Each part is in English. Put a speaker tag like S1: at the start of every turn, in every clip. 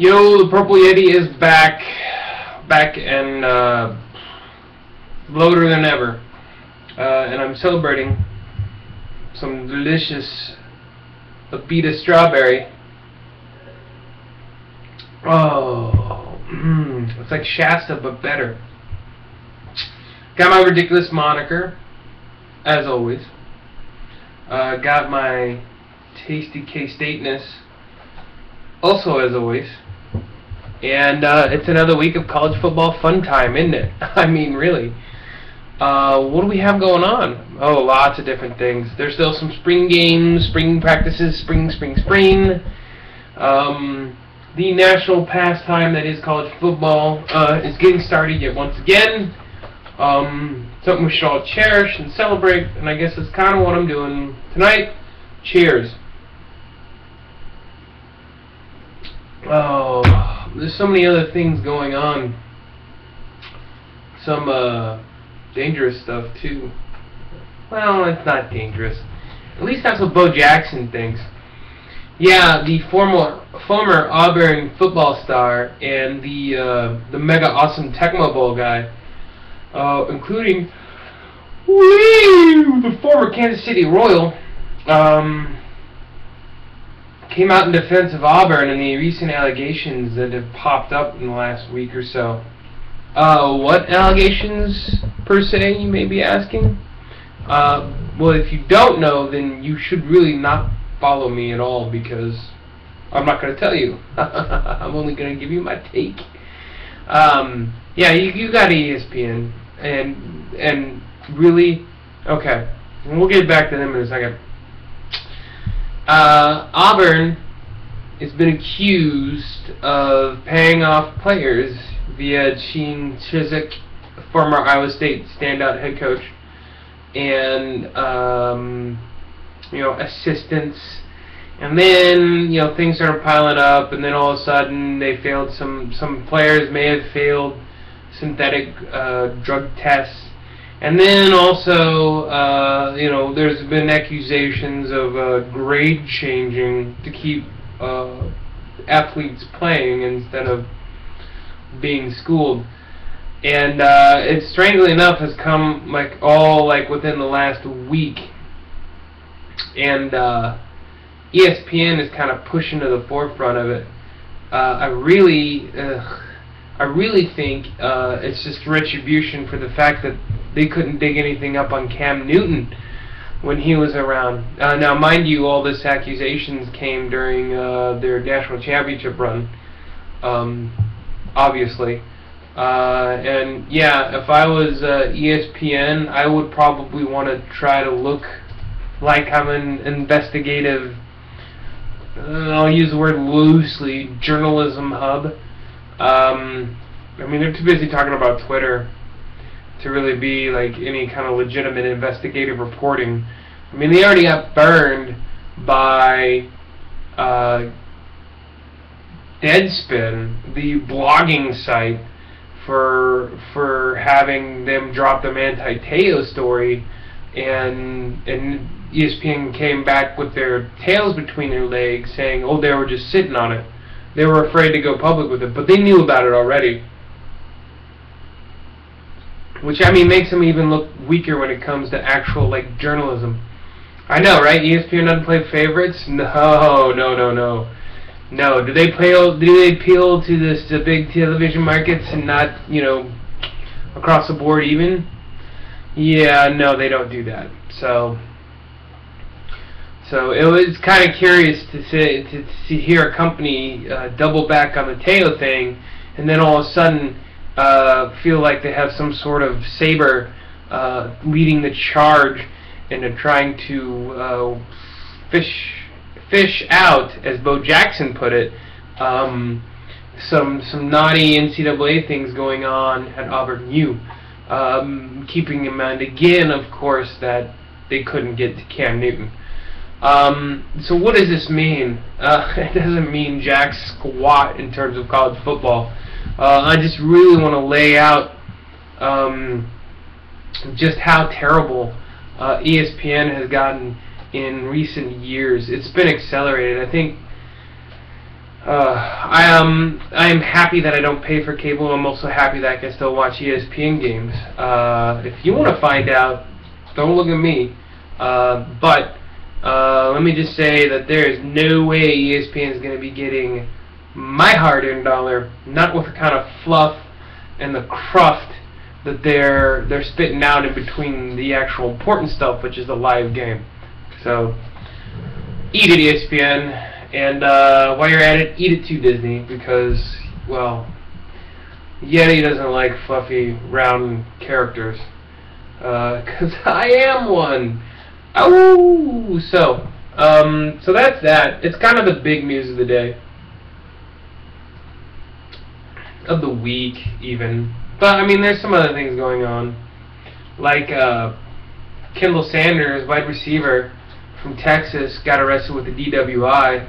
S1: Yo, the Purple Yeti is back and louder than ever. And I'm celebrating some delicious Abita strawberry. Oh, it's like Shasta but better. Got my ridiculous moniker, as always. Got my tasty K-Stateness, also as always. And it's another week of college football fun time, isn't it? I mean, really. What do we have going on? Oh, lots of different things. There's still some spring games, spring practices, spring. The national pastime that is college football is getting started yet once again. Something we should all cherish and celebrate, and I guess that's kind of what I'm doing tonight. Cheers. Oh, there's so many other things going on. Some dangerous stuff too. Well, it's not dangerous. At least that's what Bo Jackson thinks. Yeah, the former Auburn football star and the mega awesome Tecmo Bowl guy, including the former Kansas City Royal, came out in defense of Auburn and the recent allegations that have popped up in the last week or so. What allegations, per se, you may be asking? Well, if you don't know, then you should really not follow me at all, because I'm not going to tell you. I'm only going to give you my take. Yeah, you got ESPN, and really, okay, we'll get back to them in a second. Auburn has been accused of paying off players via Chizik, former Iowa State standout head coach, and assistants, and then things started piling up, and then all of a sudden they failed. Some players may have failed synthetic drug tests. And then also, there's been accusations of grade changing to keep athletes playing instead of being schooled. And it, strangely enough, has come all within the last week. And ESPN is kind of pushing to the forefront of it. I really think it's just retribution for the fact that they couldn't dig anything up on Cam Newton when he was around. Now, mind you, all this accusations came during their national championship run, obviously. And yeah, if I was ESPN, I would probably want to try to look like I'm an investigative, I'll use the word loosely, journalism hub. I mean, they're too busy talking about Twitter to really be any kind of legitimate investigative reporting. I mean, they already got burned by Deadspin, the blogging site, for having them drop the Manti Te'o story, and ESPN came back with their tails between their legs, saying, oh, they were just sitting on it. They were afraid to go public with it, but they knew about it already. Which, I mean, makes them even look weaker when it comes to actual, journalism. I know, right? ESPN doesn't play favorites? No. No. Do they appeal to the big television markets and not, across the board even? Yeah, no, they don't do that. So it was kind of curious to hear a company double back on the Te'o thing, and then all of a sudden feel like they have some sort of saber leading the charge into trying to fish out, as Bo Jackson put it, some naughty NCAA things going on at Auburn U. Keeping in mind again, of course, that they couldn't get to Cam Newton. So what does this mean? It doesn't mean jack squat in terms of college football. I just really want to lay out just how terrible ESPN has gotten in recent years. It's been accelerated. I think I am happy that I don't pay for cable. I'm also happy that I can still watch ESPN games. If you want to find out, don't look at me. But let me just say that there is no way ESPN is going to be getting my hard-earned dollar, not with the kind of fluff and the cruft that they're spitting out in between the actual important stuff, which is the live game. So, eat it, ESPN. And while you're at it, eat it too, Disney, because, well, Yeti doesn't like fluffy, round characters. Because I am one. Oh, so that's that. It's kind of the big news of the day. Of the week, even. But, I mean, there's some other things going on. Like, Kendall Sanders, wide receiver from Texas, got arrested with a DWI.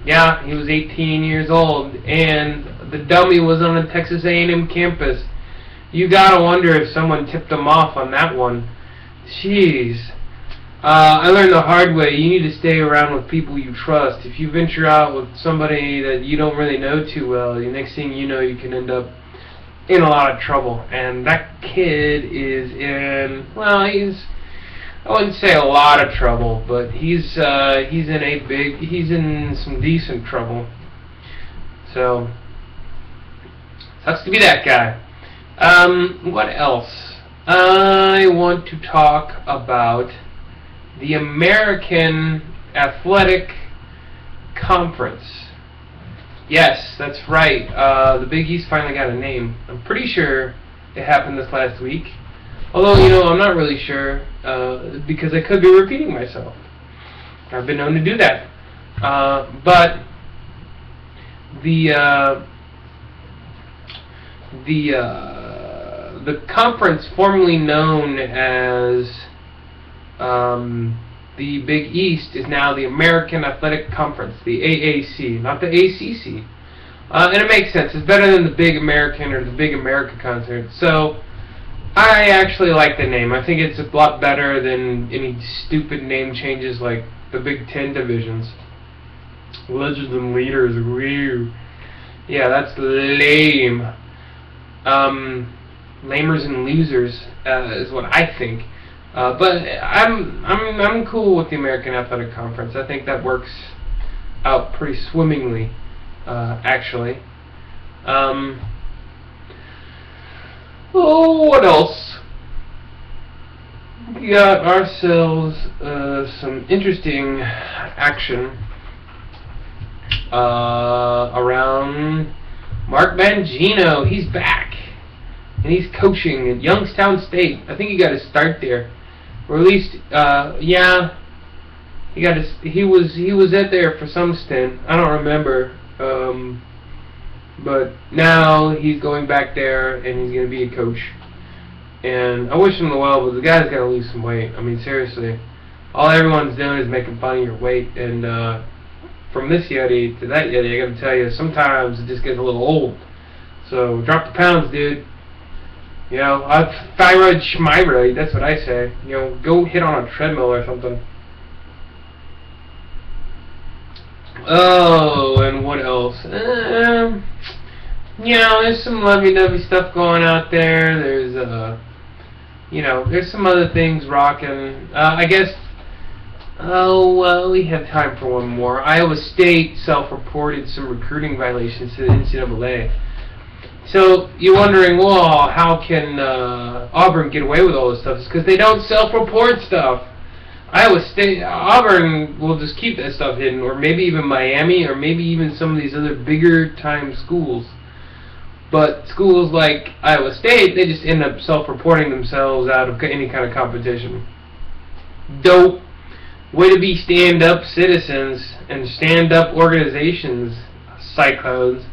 S1: Yeah, he was 18 years old, and the dummy was on a Texas A&M campus. You gotta wonder if someone tipped him off on that one. Jeez. I learned the hard way. You need to stay around with people you trust. If you venture out with somebody that you don't really know too well, the next thing you know, you can end up in a lot of trouble. And that kid is in, well, I wouldn't say a lot of trouble, but he's in some decent trouble. So, sucks to be that guy. What else? I want to talk about the American Athletic Conference. Yes, that's right. The Big East finally got a name. I'm pretty sure it happened this last week. Although, you know, I'm not really sure, because I could be repeating myself. I've been known to do that. But the conference formerly known as the Big East is now the American Athletic Conference, the AAC, not the ACC. And it makes sense. It's better than the Big American or the Big America concert. So I actually like the name. I think it's a lot better than any stupid name changes like the Big Ten divisions. Legends and leaders, woo. Yeah, that's lame. Lamers and losers is what I think. But I'm cool with the American Athletic Conference. I think that works out pretty swimmingly, actually. Oh, what else? We got ourselves some interesting action around Mark Mangino. He's back, and he's coaching at Youngstown State. I think he got his start there, or at least, yeah, he was at there for some stint. I don't remember. But now he's going back there, and he's going to be a coach. And I wish him the well, but the guy's got to lose some weight. I mean, seriously. All everyone's doing is making fun of your weight. And from this Yeti to that Yeti, I got to tell you, sometimes it just gets a little old. So drop the pounds, dude. You know, thyroid schmyroid, that's what I say. You know, go hit on a treadmill or something. Oh, and what else? You know, there's some lovey-dovey stuff going out there. There's, you know, there's some other things rocking. I guess, oh, well, we have time for one more. Iowa State self-reported some recruiting violations to the NCAA. So, you're wondering, well, how can Auburn get away with all this stuff? It's because they don't self-report stuff. Iowa State, Auburn will just keep that stuff hidden, or maybe even Miami, or maybe even some of these other bigger-time schools. But schools like Iowa State, they just end up self-reporting themselves out of any kind of competition. Dope. Way to be stand-up citizens and stand-up organizations, cyclones.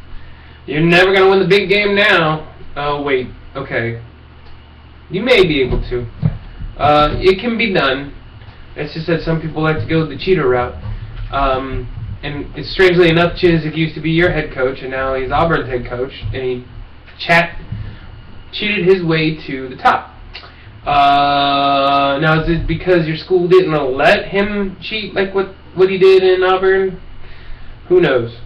S1: You're never going to win the big game now. Oh, wait. Okay. You may be able to. It can be done. It's just that some people like to go the cheater route. And it's strangely enough, Chizik used to be your head coach, and now he's Auburn's head coach, and he cheated his way to the top. Now, is it because your school didn't let him cheat like what he did in Auburn? who knows?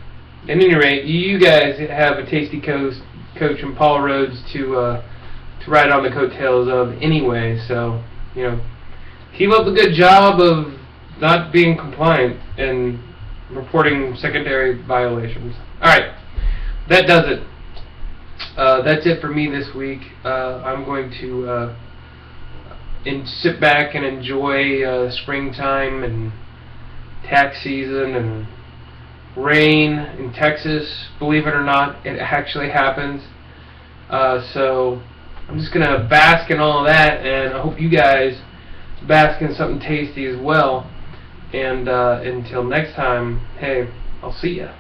S1: At any rate, you guys have a tasty coach in Paul Rhoads to ride on the coattails of anyway. So, you know, keep up the good job of not being compliant and reporting secondary violations. Alright, that does it. That's it for me this week. I'm going to sit back and enjoy springtime and tax season and rain in Texas. Believe it or not, it actually happens. So I'm just going to bask in all of that, and I hope you guys bask in something tasty as well. And until next time, hey, I'll see ya.